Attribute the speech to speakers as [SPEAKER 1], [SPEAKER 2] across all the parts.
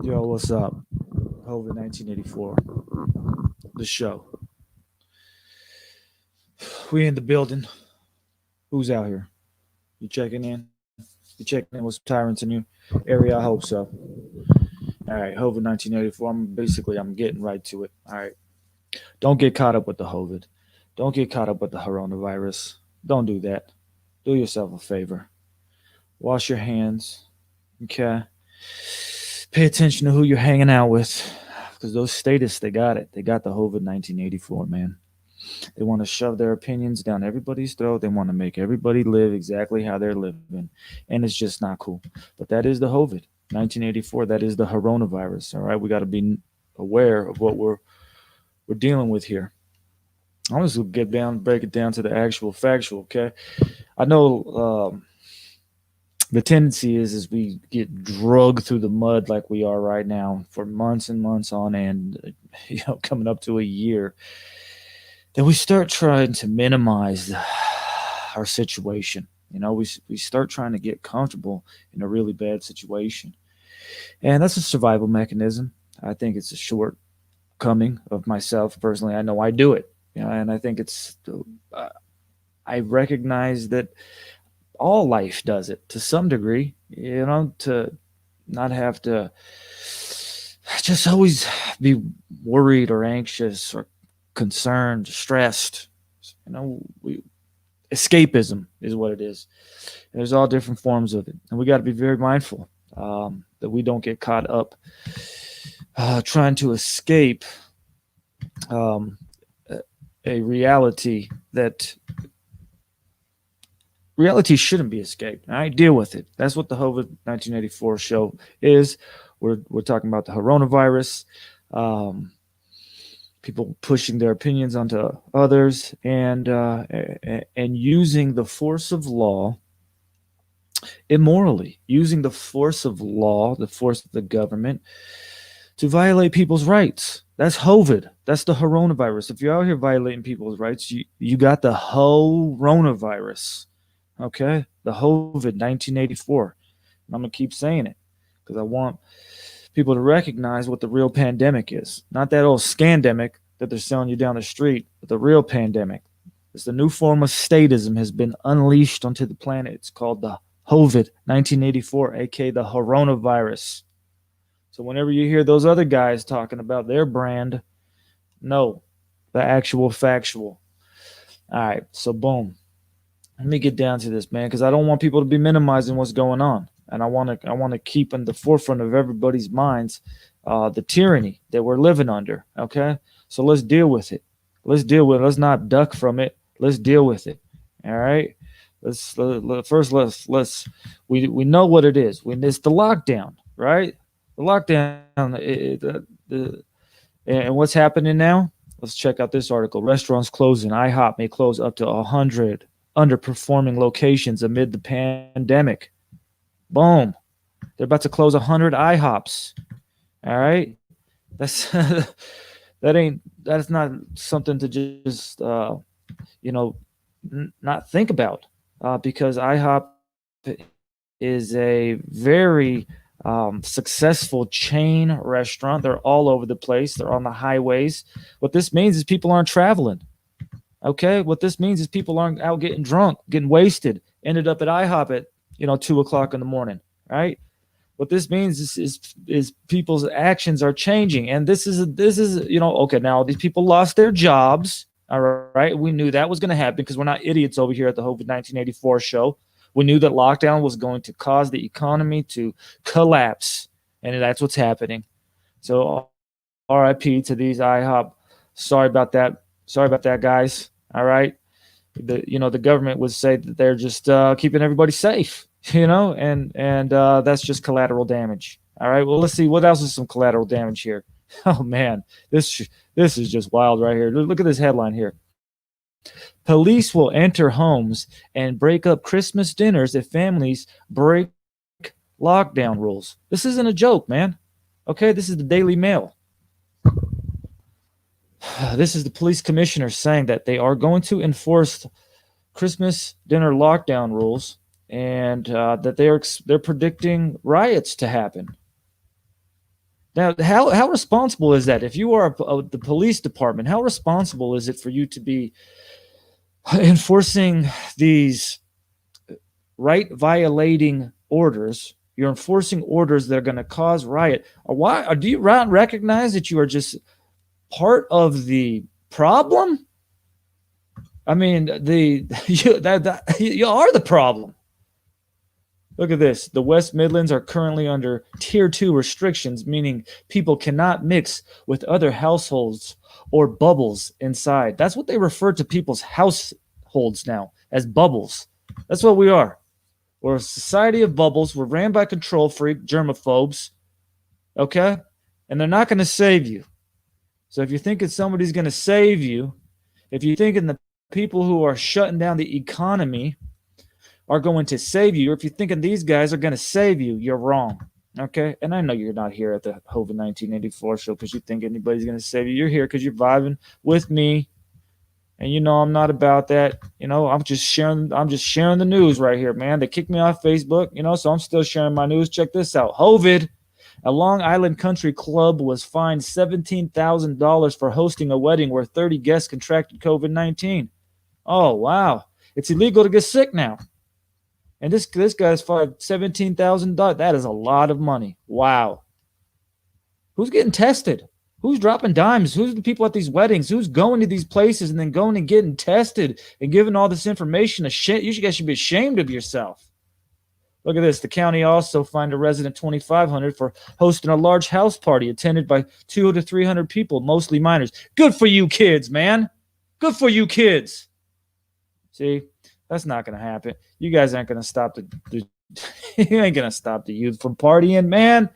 [SPEAKER 1] Yo, what's up? HOvid 1984, the show. We in the building. Who's out here? You checking in? You checking in with some tyrants in your area? I hope so. All right, HOvid 1984. I'm getting right to it. All right, don't get caught up with the HOvid. Don't get caught up with the HOrona virus. Don't do that. Do yourself a favor. Wash your hands. Okay. Pay attention to who you're hanging out with, because those statists, they got it. They got the HOvid 1984, man. They want to shove their opinions down everybody's throat. They want to make everybody live exactly how they're living. And it's just not cool. But that is the HOvid 1984. That is the HOrona virus. All right. We got to be aware of what we're dealing with here. I'm just going to break it down to the actual factual. Okay. I know the tendency is we get drugged through the mud like we are right now for months and months on end, coming up to a year. Then we start trying to minimize our situation. We start trying to get comfortable in a really bad situation. And that's a survival mechanism. I think it's a shortcoming of myself personally. I know I do it. And I think I recognize that all life does it to some degree, to not have to just always be worried or anxious or concerned, stressed. Escapism is what it is. And there's all different forms of it, and we got to be very mindful that we don't get caught up trying to escape a reality that reality shouldn't be escaped. All right, deal with it. That's what the HOvid 1984 show is. We're talking about the HOrona virus. People pushing their opinions onto others and using the force of law immorally, using the force of law, the force of the government, to violate people's rights. That's HOvid. That's the HOrona virus. If you're out here violating people's rights, you got the HOrona virus. Okay, the HOvid 1984. And I'm gonna keep saying it because I want people to recognize what the real pandemic is. Not that old scandemic that they're selling you down the street, but the real pandemic. It's the new form of statism has been unleashed onto the planet. It's called the HOvid 1984, aka the HOrona virus. So whenever you hear those other guys talking about their brand, no, the actual factual. All right, so boom. Let me get down to this, man, because I don't want people to be minimizing what's going on, and I want to keep in the forefront of everybody's minds the tyranny that we're living under. Okay, so let's deal with it. Let's not duck from it. Let's deal with it. All right. We know what it is. It's the lockdown, right? The lockdown. And what's happening now? Let's check out this article. Restaurants closing. IHOP may close up to 100 underperforming locations amid the pandemic. Boom. They're about to close 100 IHOPs. All right. That's that's not something to just not think about because IHOP is a very successful chain restaurant. They're all over the place. They're on the highways. What this means is people aren't traveling. Okay, what this means is people aren't out getting drunk, getting wasted, ended up at IHOP at 2:00 in the morning, right? What this means is people's actions are changing, and this is okay. Now these people lost their jobs. All right, we knew that was going to happen because we're not idiots over here at the HOvid 1984 show. We knew that lockdown was going to cause the economy to collapse, and that's what's happening. So, RIP to these IHOP. Sorry about that. Sorry about that, guys. All right. The government would say that they're just keeping everybody safe, and that's just collateral damage. All right. Well, let's see what else is some collateral damage here. Oh man, this is just wild right here. Look at this headline here. Police will enter homes and break up Christmas dinners if families break lockdown rules. This isn't a joke, man. Okay, this is the Daily Mail. This is the police commissioner saying that they are going to enforce Christmas dinner lockdown rules, and that they're predicting riots to happen. Now, how responsible is that? If you are the police department, how responsible is it for you to be enforcing these right violating orders? You're enforcing orders that are going to cause riot. Or do you recognize that you are just part of the problem? I mean, you are the problem. Look at this. The West Midlands are currently under Tier 2 restrictions, meaning people cannot mix with other households or bubbles inside. That's what they refer to people's households now, as bubbles. That's what we are. We're a society of bubbles. We're ran by control freak germaphobes. Okay? And they're not going to save you. So if you're thinking somebody's going to save you, if you're thinking the people who are shutting down the economy are going to save you, or if you're thinking these guys are going to save you, you're wrong. Okay? And I know you're not here at the HOvid 1984 show because you think anybody's going to save you. You're here because you're vibing with me. And you know I'm not about that. You know, I'm just sharing the news right here, man. They kicked me off Facebook, you know, so I'm still sharing my news. Check this out. HOvid, a Long Island country club, was fined $17,000 for hosting a wedding where 30 guests contracted COVID-19. Oh, wow. It's illegal to get sick now. And this guy's fined $17,000. That is a lot of money. Wow. Who's getting tested? Who's dropping dimes? Who's the people at these weddings? Who's going to these places and then going and getting tested and giving all this information? You guys should be ashamed of yourself. Look at this. The county also fined a resident $2,500 for hosting a large house party attended by 200 to 300 people, mostly minors. Good for you kids, man. Good for you kids. See, that's not going to happen. You guys aren't going to stop you ain't going to stop the youth from partying, man.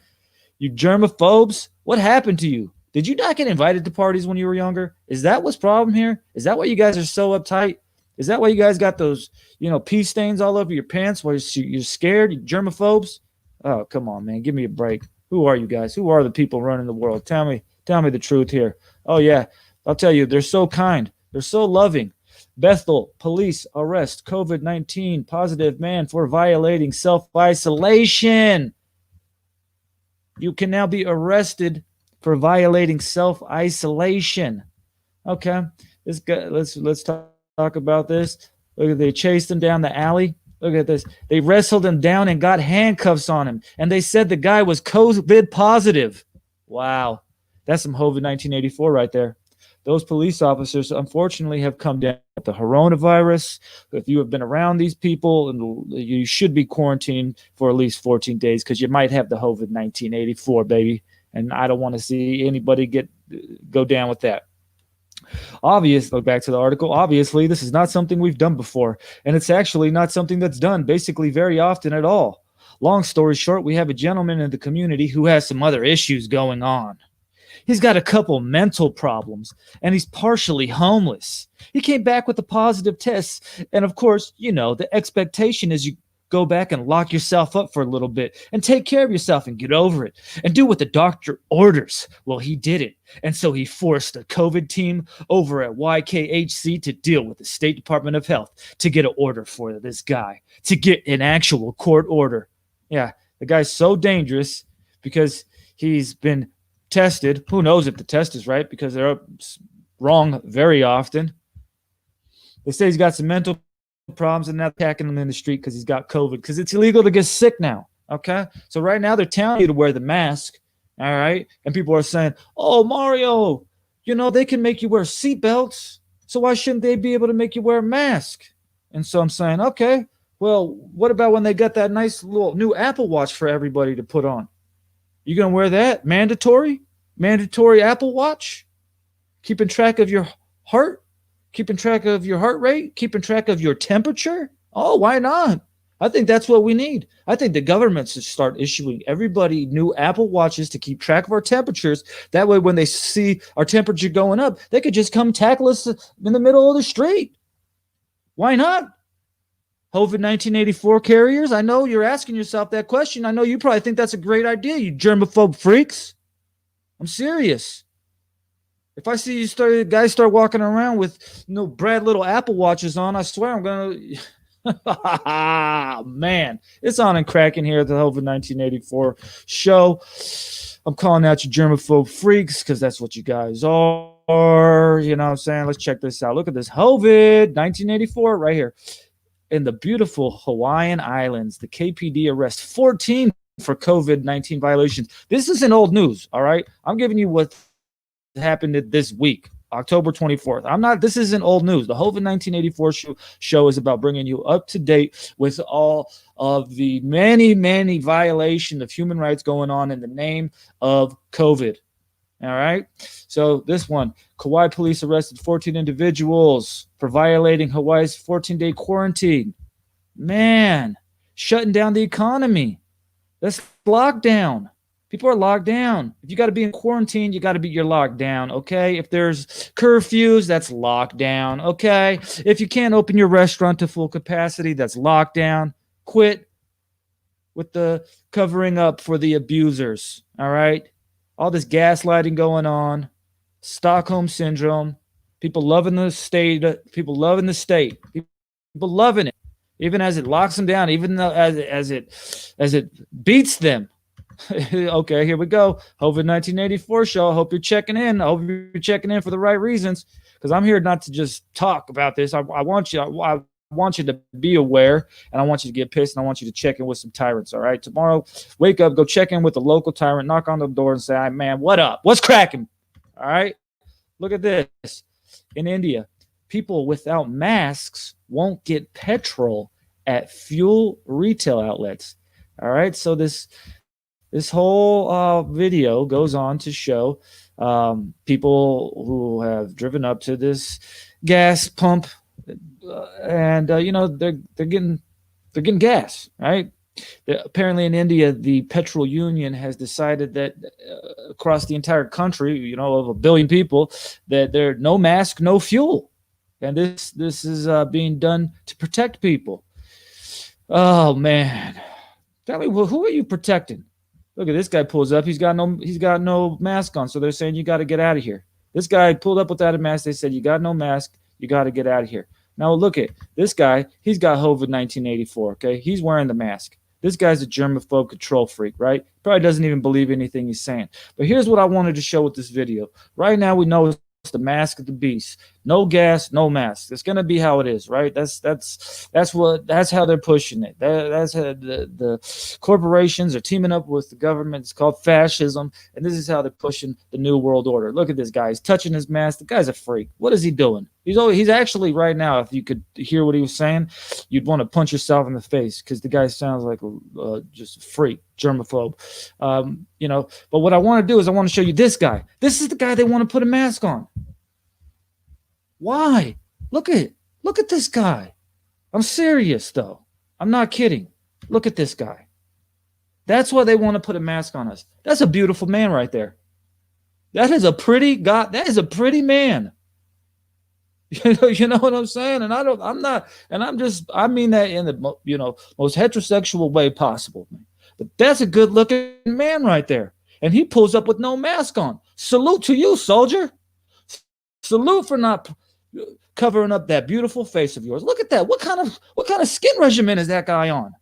[SPEAKER 1] You germaphobes. What happened to you? Did you not get invited to parties when you were younger? Is that what's problem here? Is that why you guys are so uptight? Is that why you guys got those, pee stains all over your pants while you're scared, you germaphobes? Oh, come on, man. Give me a break. Who are you guys? Who are the people running the world? Tell me the truth here. Oh, yeah. I'll tell you, they're so kind. They're so loving. Bethel, police arrest COVID-19 positive man for violating self-isolation. You can now be arrested for violating self-isolation. Okay, this guy. Let's talk about this. Look at, they chased him down the alley. Look at this. They wrestled him down and got handcuffs on him, and they said the guy was COVID positive. Wow, that's some HOvid 1984 right there. Those police officers, unfortunately, have come down with the HOrona virus. If you have been around these people, you should be quarantined for at least 14 days because you might have the HOvid 1984, baby. And I don't want to see anybody go down with that. Look back to the article. Obviously, this is not something we've done before, and it's actually not something that's done basically very often at all. Long story short, we have a gentleman in the community who has some other issues going on. He's got a couple mental problems, and he's partially homeless. He came back with a positive test, and of course, the expectation is you go back and lock yourself up for a little bit and take care of yourself and get over it and do what the doctor orders. Well, he didn't. And so he forced a COVID team over at YKHC to deal with the State Department of Health to get an order for this guy, to get an actual court order. Yeah, the guy's so dangerous because he's been tested. Who knows if the test is right because they're wrong very often. They say he's got some mental problems and now attacking him in the street because he's got COVID because it's illegal to get sick now. Okay, so right now they're telling you to wear the mask. All right, and people are saying, "Oh, Mario, they can make you wear seatbelts, so why shouldn't they be able to make you wear a mask?" And so I'm saying, okay, well, what about when they got that nice little new Apple Watch for everybody to put on? You gonna wear that? Mandatory Apple Watch, keeping track of your heart. Keeping track of your heart rate, keeping track of your temperature. Oh, why not? I think that's what we need. I think the government should start issuing everybody new Apple Watches to keep track of our temperatures. That way, when they see our temperature going up, they could just come tackle us in the middle of the street. Why not? HOvid 1984 carriers, I know you're asking yourself that question. I know you probably think that's a great idea, you germaphobe freaks. I'm serious. If I see guys start walking around with Brad little Apple Watches on, I swear I'm going to... Man, it's on and cracking here at the HOvid 1984 show. I'm calling out you germaphobe freaks because that's what you guys are. You know what I'm saying? Let's check this out. Look at this HOvid 1984 right here. In the beautiful Hawaiian Islands, the KPD arrests 14 for COVID-19 violations. This isn't old news, all right? I'm giving you what happened this week, October 24th. This isn't old news. The HOvid 1984 show is about bringing you up to date with all of the many, many violations of human rights going on in the name of COVID. All right. So this one, Kauai police arrested 14 individuals for violating Hawaii's 14-day quarantine. Man, shutting down the economy. That's lockdown. People are locked down. If you got to be in quarantine, you're locked down, okay? If there's curfews, that's lockdown, okay? If you can't open your restaurant to full capacity, that's lockdown. Quit with the covering up for the abusers, all right? All this gaslighting going on, Stockholm syndrome, people loving the state, people loving it, even as it locks them down, even though as it beats them. Okay, here we go. HOvid 1984 show. I hope you're checking in. I hope you're checking in for the right reasons, because I'm here not to just talk about this. I want you to be aware, and I want you to get pissed, and I want you to check in with some tyrants, all right? Tomorrow, wake up, go check in with a local tyrant, knock on the door and say, "Hey, man, what up? What's cracking?" All right? Look at this. In India, people without masks won't get petrol at fuel retail outlets. All right? So this whole video goes on to show people who have driven up to this gas pump, and they're getting gas, right? Apparently in India, the petrol union has decided that across the entire country, of 1 billion people, that there no mask, no fuel, and this is being done to protect people. Oh man, tell me, who are you protecting? Look at this guy pulls up. He's got no mask on, so they're saying you got to get out of here. This guy pulled up without a mask. They said you got no mask. You got to get out of here. Now look at this guy. He's got HOvid 1984. Okay, he's wearing the mask. This guy's a germaphobe control freak, right? Probably doesn't even believe anything he's saying. But here's what I wanted to show with this video. Right now we know it's the mask of the beast. No gas, no mask. It's gonna be how it is, right? That's how they're pushing it. That's how the corporations are teaming up with the government. It's called fascism, and this is how they're pushing the new world order. Look at this guy. He's touching his mask. The guy's a freak. What is he doing? He's actually right now, if you could hear what he was saying, you'd want to punch yourself in the face, because the guy sounds like just a freak, germaphobe. But what I want to do is I want to show you this guy. This is the guy they want to put a mask on. Why? Look at this guy. I'm serious though. I'm not kidding. Look at this guy. That's why they want to put a mask on us. That's a beautiful man right there. That is a pretty guy. That is a pretty man. You know what I'm saying? And I mean that in the most heterosexual way possible, man. But that's a good looking man right there. And he pulls up with no mask on. Salute to you, soldier. Salute for not covering up that beautiful face of yours. Look at that. What kind of skin regimen is that guy on?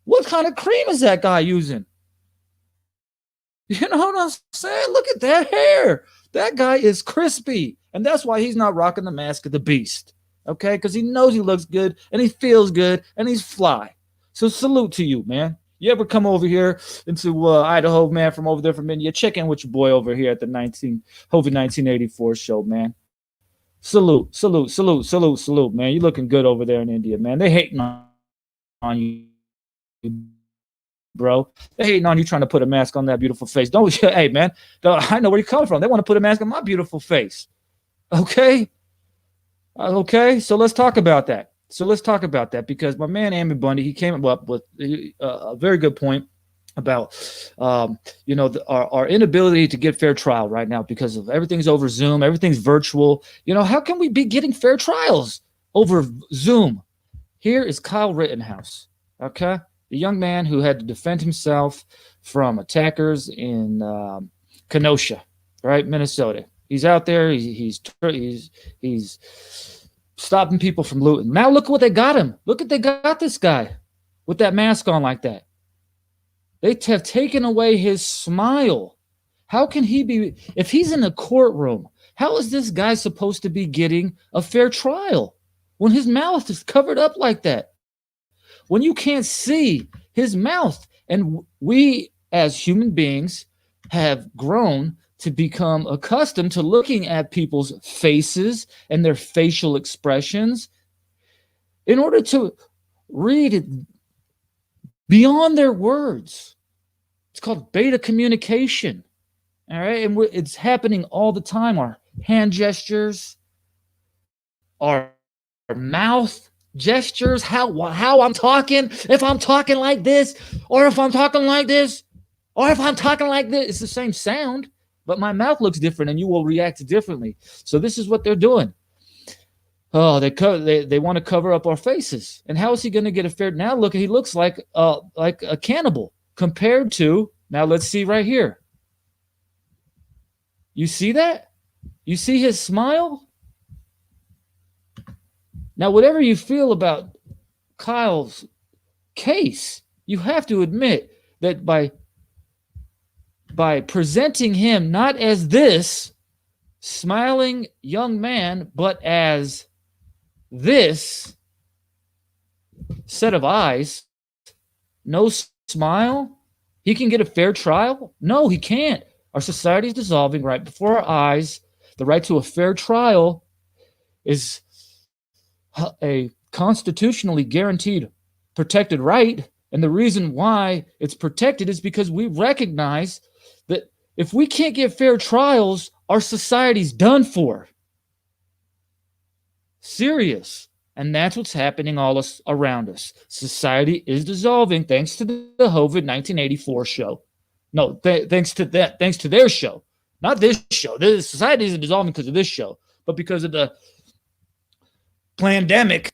[SPEAKER 1] What kind of cream is that guy using? You know what I'm saying? Look at that hair. That guy is crispy. And that's why he's not rocking the mask of the beast. Okay? Because he knows he looks good, and he feels good, and he's fly. So salute to you, man. You ever come over here into Idaho, man, from over there from India, check in with your boy over here at the HOvid 1984 show, man. Salute, man. You looking good over there in India, man. They hating on you, bro. They hating on you trying to put a mask on that beautiful face. Hey, man, I know where you're coming from. They want to put a mask on my beautiful face. Okay? Okay, so let's talk about that. Because my man Amy Bundy, he came up with a very good point about our inability to get fair trial right now because of everything's over Zoom, everything's virtual. How can we be getting fair trials over Zoom? Here is Kyle Rittenhouse, okay? The young man who had to defend himself from attackers in Kenosha, right, Minnesota. He's out there. He's stopping people from looting. Now look what they got him. They got this guy with that mask on like that. They have taken away his smile. How can he be, if he's in a courtroom, how is this guy supposed to be getting a fair trial when his mouth is covered up like that? When you can't see his mouth. And we, as human beings, have grown to become accustomed to looking at people's faces and their facial expressions in order to read beyond their words. It's called beta communication. All right. And it's happening all the time. Our hand gestures, our mouth gestures, how I'm talking, if I'm talking like this, or if I'm talking like this, or if I'm talking like this, it's the same sound, but my mouth looks different and you will react differently. So this is what they're doing. Oh, they want to cover up our faces. And how is he going to get a fair? Now look, he looks like a cannibal compared to, now let's see right here. You see that? You see his smile? Now, whatever you feel about Kyle's case, you have to admit that by presenting him not as this smiling young man, but as this set of eyes, no smile, he can get a fair trial? No, he can't. Our society is dissolving right before our eyes. The right to a fair trial is a constitutionally guaranteed protected right. And the reason why it's protected is because we recognize that if we can't get fair trials, our society's done for. Serious. And that's what's happening all around us. Society is dissolving thanks to the HOvid 1984 show. No, thanks to their show. Not this show. The society isn't dissolving because of this show, but because of the pandemic.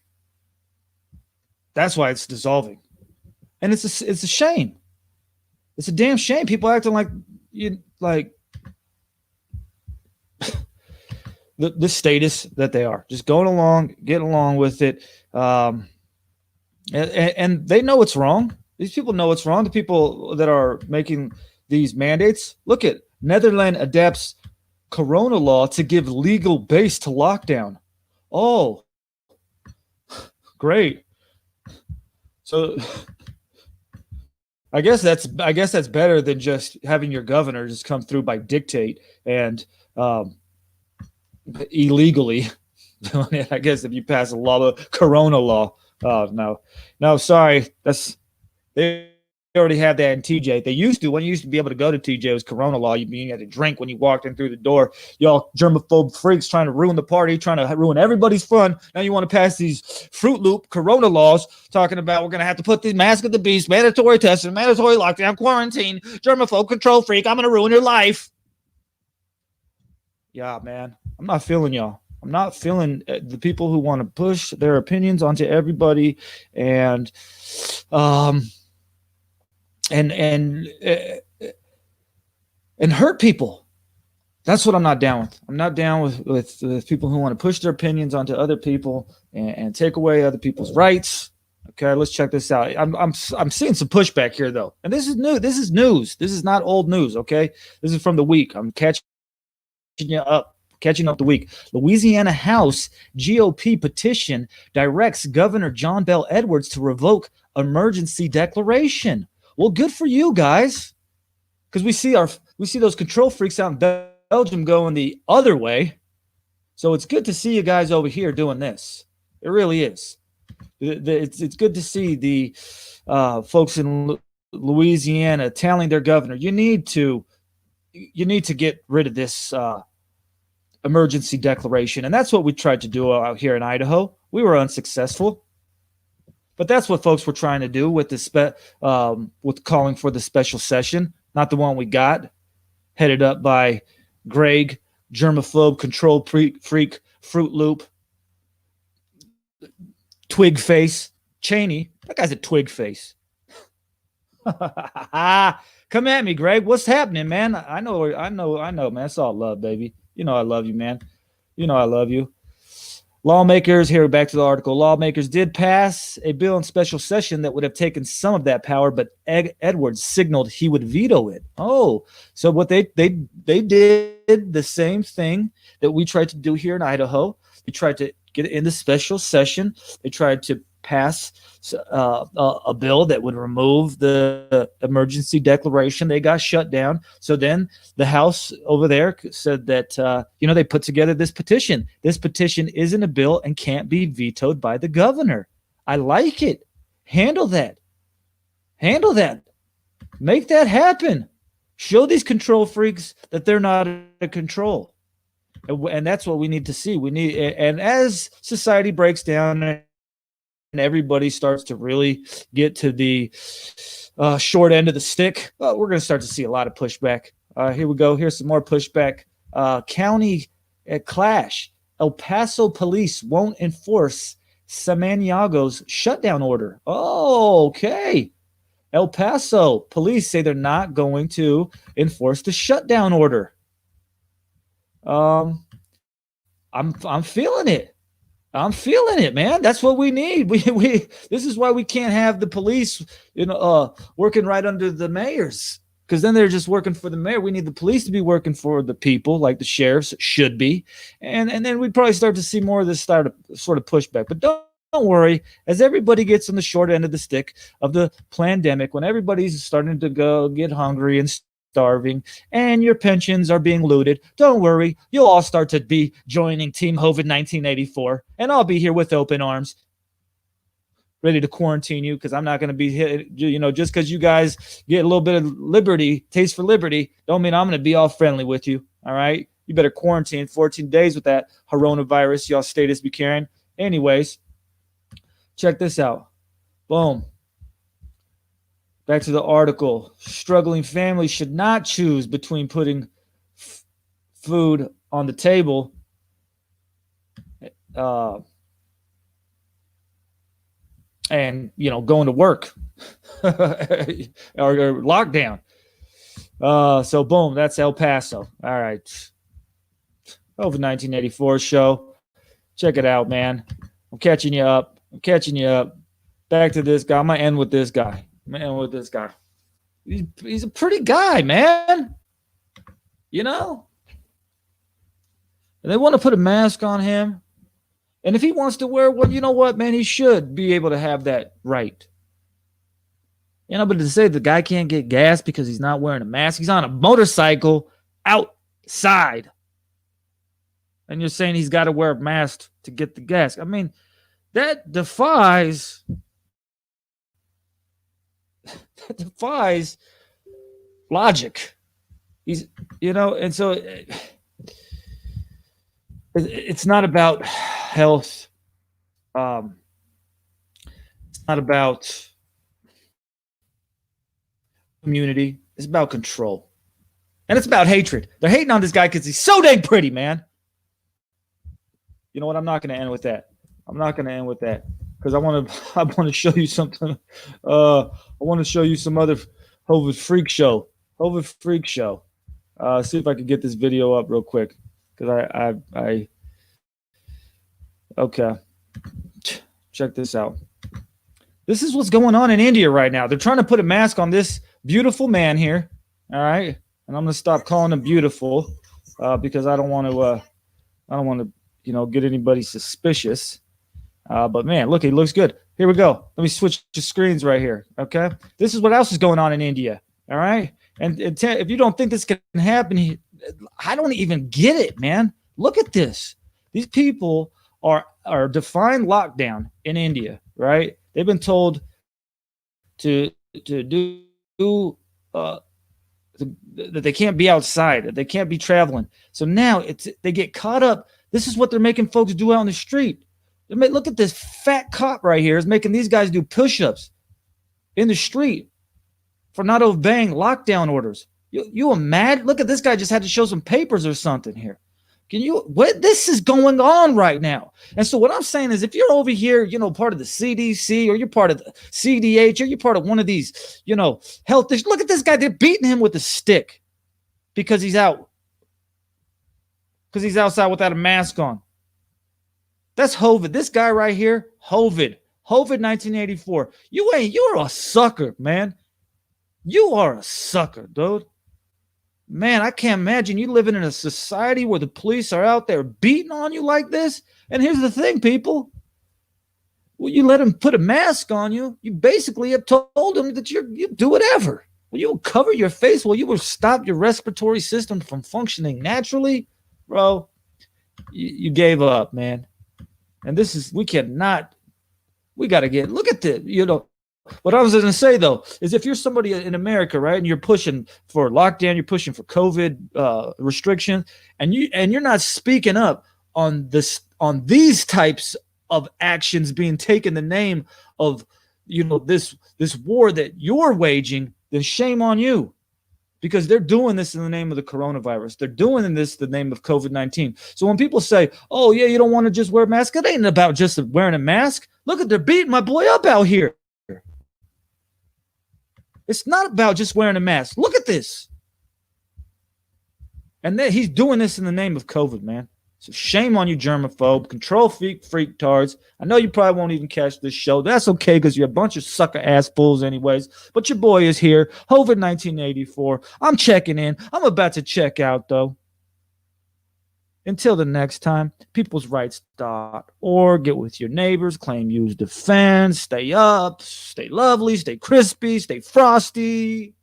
[SPEAKER 1] That's why it's dissolving. And it's a shame. It's a damn shame. People acting like the status that they are, just going along, getting along with it. And they know it's wrong. These people know it's wrong. The people that are making these mandates, look at Netherlands adapts Corona law to give legal base to lockdown. Oh, great. So I guess that's better than just having your governor just come through by dictate and illegally doing it. I guess if you pass a law, the Corona law. Oh no, sorry. They already have that in TJ. They used to, when you used to be able to go to TJ, it was Corona law. You had to drink when you walked in through the door. Y'all germaphobe freaks trying to ruin the party, trying to ruin everybody's fun. Now you want to pass these Fruit Loop Corona laws talking about we're going to have to put the mask of the beast, mandatory testing, mandatory lockdown, quarantine, germaphobe, control freak. I'm going to ruin your life. Yeah, man. I'm not feeling y'all. I'm not feeling the people who want to push their opinions onto everybody and hurt people. That's what I'm not down with. I'm not down with people who want to push their opinions onto other people and take away other people's rights. Okay, let's check this out. I'm seeing some pushback here though, and this is new. This is news. This is not old news. Okay, this is from the week. I'm catching up the week. Louisiana House GOP petition directs Governor John Bel Edwards to revoke emergency declaration. Well, good for you guys, because we see those control freaks out in Belgium going the other way. So it's good to see you guys over here doing this. It really is. It's good to see the folks in Louisiana telling their governor, you need to get rid of this emergency declaration. And that's what we tried to do out here in Idaho. We were unsuccessful. But that's what folks were trying to do with with calling for the special session, not the one we got, headed up by Greg, germaphobe, control freak, Fruit Loop, twig face, Cheney. That guy's a twig face. Come at me, Greg. What's happening, man? I know, man. It's all love, baby. You know I love you, man. You know I love you. Lawmakers, here back to the article, lawmakers did pass a bill in special session that would have taken some of that power, but Edwards signaled he would veto it. Oh, so what they did the same thing that we tried to do here in Idaho. They tried to get it in the special session. They tried to pass a bill that would remove the emergency declaration. They got shut down. So then the House over there said that, they put together this petition. This petition isn't a bill and can't be vetoed by the governor. I like it. Handle that. Handle that. Make that happen. Show these control freaks that they're not in control. And that's what we need to see. And as society breaks down and everybody starts to really get to the short end of the stick, we're going to start to see a lot of pushback. Here we go. Here's some more pushback. County clash. El Paso police won't enforce Samaniago's shutdown order. Oh, okay. El Paso police say they're not going to enforce the shutdown order. I'm feeling it. I'm feeling it, man. That's what we need. This is why we can't have the police, working right under the mayors, because then they're just working for the mayor. We need the police to be working for the people, like the sheriffs should be, and then we'd probably start to see more of this sort of pushback. But don't worry, as everybody gets on the short end of the stick of the pandemic, when everybody's starting to go get hungry and starving and your pensions are being looted, don't worry, you'll all start to be joining Team HOvid 1984, and I'll be here with open arms, ready to quarantine you, because I'm not going to be hit, just because you guys get a little bit of liberty, taste for liberty, don't mean I'm going to be all friendly with you. All right, you better quarantine 14 days with that HOrona virus y'all status be carrying. Anyways, check this out. Boom. Back to the article. Struggling families should not choose between putting food on the table and going to work or lockdown. So boom, that's El Paso. All right. HOvid 1984 show. Check it out, man. I'm catching you up. Back to this guy. I'm gonna end with this guy. He's a pretty guy, man. And they want to put a mask on him. And if he wants to wear one, you know what, man, he should be able to have that right. But to say the guy can't get gas because he's not wearing a mask, he's on a motorcycle outside. And you're saying he's got to wear a mask to get the gas. I mean, that defies logic. And so it's not about health. It's not about community. It's about control. And it's about hatred. They're hating on this guy because he's so dang pretty, man. You know what? I'm not going to end with that. Because I want to show you something. I want to show you some other HOvid freak show. See if I can get this video up real quick. Because I okay. Check this out. This is what's going on in India right now. They're trying to put a mask on this beautiful man here. All right, and I'm gonna stop calling him beautiful because I don't want to get anybody suspicious. But man, look, he looks good. Here we go. Let me switch to screens right here. Okay, this is what else is going on in India. All right, and if you don't think this can happen, I don't even get it, man. Look at this. These people are defying lockdown in India, right? They've been told to do that they can't be outside, that they can't be traveling. So now they get caught up. This is what they're making folks do out on the street. Look at this fat cop right here is making these guys do push-ups in the street for not obeying lockdown orders. You mad? Look at this guy just had to show some papers or something here. What this is going on right now. And so what I'm saying is if you're over here, part of the CDC or you're part of the CDH or you're part of one of these, health issues, look at this guy. They're beating him with a stick because he's out. Because he's outside without a mask on. That's HOvid. This guy right here, HOvid. HOvid 1984. You're a sucker, man. You are a sucker, dude. Man, I can't imagine you living in a society where the police are out there beating on you like this. And here's the thing, people. Well, you let them put a mask on you. You basically have told them that you do whatever. Well, you will cover your face. Well, you will stop your respiratory system from functioning naturally. Bro, you gave up, man. And this is, we got to look at this, What I was going to say, though, is if you're somebody in America, right, and you're pushing for lockdown, you're pushing for COVID restrictions, and you're not speaking up on these types of actions being taken in the name of, this war that you're waging, then shame on you. Because they're doing this in the name of the coronavirus. They're doing this in the name of COVID-19. So when people say, oh, yeah, you don't want to just wear a mask, it ain't about just wearing a mask. Look at, they're beating my boy up out here. It's not about just wearing a mask. Look at this. And then he's doing this in the name of COVID, man. So shame on you, germaphobe, control freak tards. I know you probably won't even catch this show. That's okay, because you're a bunch of sucker ass fools anyways. But your boy is here, HOvid 1984. I'm checking in. I'm about to check out, though. Until the next time, peoplesrights.org. Get with your neighbors. Claim, use, defend. Stay up. Stay lovely. Stay crispy. Stay frosty.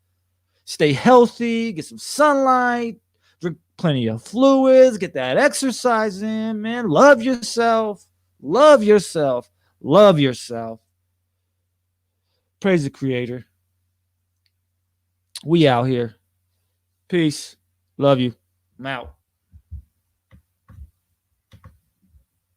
[SPEAKER 1] Stay healthy. Get some sunlight. Drink plenty of fluids. Get that exercise in, man. Love yourself. Love yourself. Love yourself. Praise the Creator. We out here. Peace. Love you. I'm out.